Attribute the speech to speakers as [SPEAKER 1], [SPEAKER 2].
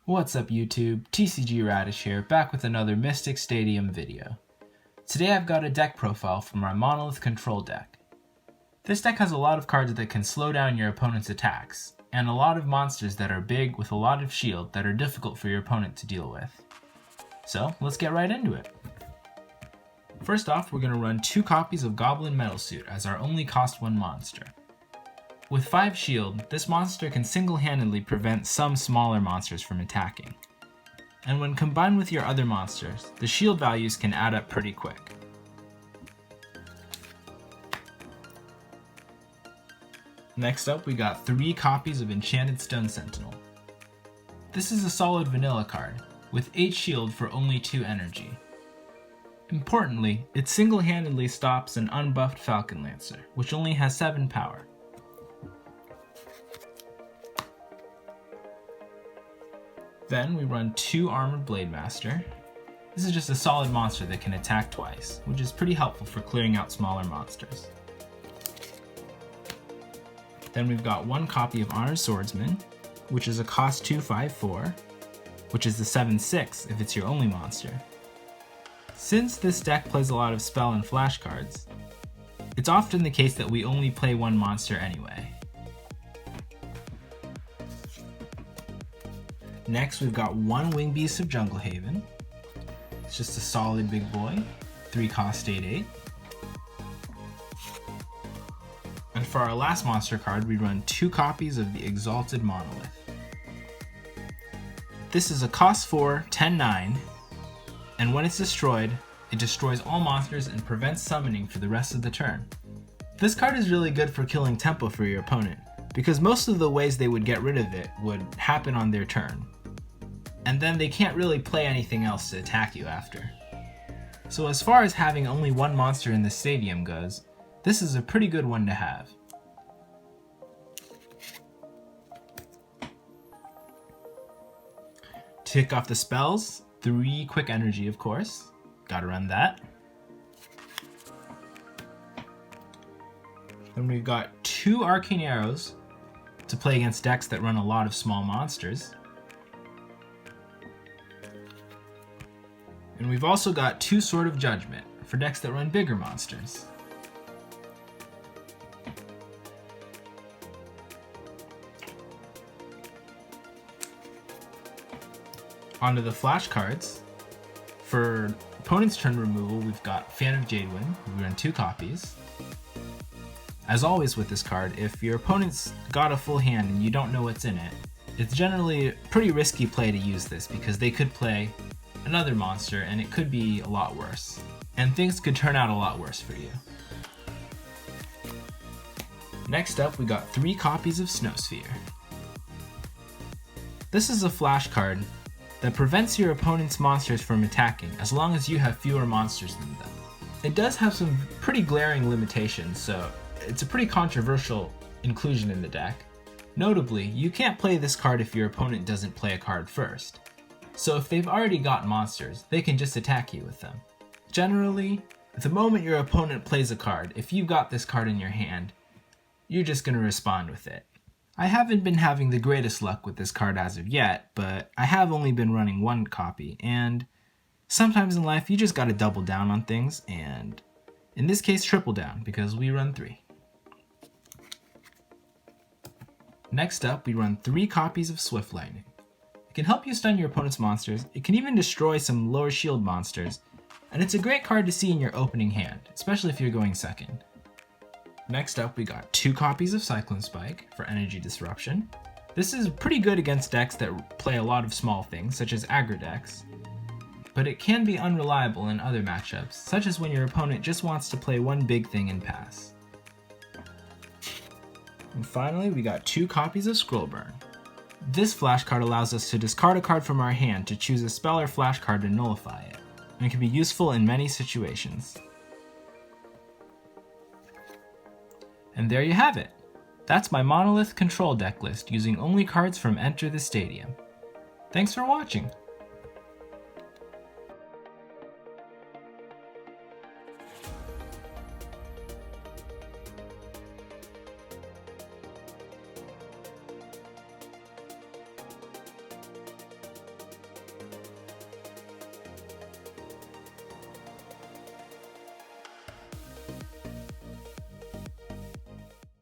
[SPEAKER 1] What's up YouTube, TCG Radish here, back with another Mystic Stadium video. Today I've got a deck profile from our Monolith control deck. This deck has a lot of cards that can slow down your opponent's attacks, and a lot of monsters that are big with a lot of shield that are difficult for your opponent to deal with. So let's get right into it. First off, we're going to run 2 copies of Goblin Metal Suit as our only cost 1 monster. With 5 shield, this monster can single-handedly prevent some smaller monsters from attacking. And when combined with your other monsters, the shield values can add up pretty quick. Next up, we got 3 copies of Enchanted Sentinel. This is a solid vanilla card, with 8 shield for only 2 energy. Importantly, it single-handedly stops an unbuffed Falcon Lancer, which only has 7 power. Then we run 2 Armored Blade Master. This is just a solid monster that can attack twice, which is pretty helpful for clearing out smaller monsters. Then we've got 1 copy of Honored Swordsman, which is a cost 2/5/4, which is the 7/6 if it's your only monster. Since this deck plays a lot of spell and flash cards, it's often the case that we only play 1 monster anyway. Next, we've got 1 Wing Beast of Jungle Haven. It's just a solid big boy, 3 cost 8/8. And for our last monster card, we run 2 copies of the Exalted Monolith. This is a cost 4, 10/9, and when it's destroyed, it destroys all monsters and prevents summoning for the rest of the turn. This card is really good for killing tempo for your opponent, because most of the ways they would get rid of it would happen on their turn. And then they can't really play anything else to attack you after. So as far as having only 1 monster in the stadium goes, this is a pretty good one to have. To kick off the spells, 3 quick energy of course, gotta run that. Then we've got 2 arcane arrows to play against decks that run a lot of small monsters. And we've also got 2 Sword of Judgment for decks that run bigger monsters. Onto the flash cards. For opponent's turn removal, we've got Fan of Jadewind. We run 2 copies. As always with this card, if your opponent's got a full hand and you don't know what's in it, it's generally a pretty risky play to use this because they could play another monster and it could be a lot worse. And things could turn out a lot worse for you. Next up, we got 3 copies of Snowsphere. This is a flash card that prevents your opponent's monsters from attacking as long as you have fewer monsters than them. It does have some pretty glaring limitations, so it's a pretty controversial inclusion in the deck. Notably, you can't play this card if your opponent doesn't play a card first. So if they've already got monsters, they can just attack you with them. Generally, the moment your opponent plays a card, if you've got this card in your hand, you're just going to respond with it. I haven't been having the greatest luck with this card as of yet, but I have only been running 1 copy, and sometimes in life you just gotta double down on things, and in this case triple down, because we run 3. Next up, we run 3 copies of Swift Lightning. It can help you stun your opponent's monsters, it can even destroy some lower shield monsters, and it's a great card to see in your opening hand, especially if you're going second. Next up, we got 2 copies of Cyclone Spike for Energy Disruption. This is pretty good against decks that play a lot of small things, such as aggro decks, but it can be unreliable in other matchups, such as when your opponent just wants to play 1 big thing and pass. And finally, we got 2 copies of Scrollburn. This flash card allows us to discard a card from our hand to choose a spell or flash card to nullify it, and can be useful in many situations. And there you have it. That's my Monolith control deck list using only cards from Enter the Stadium. Thanks for watching.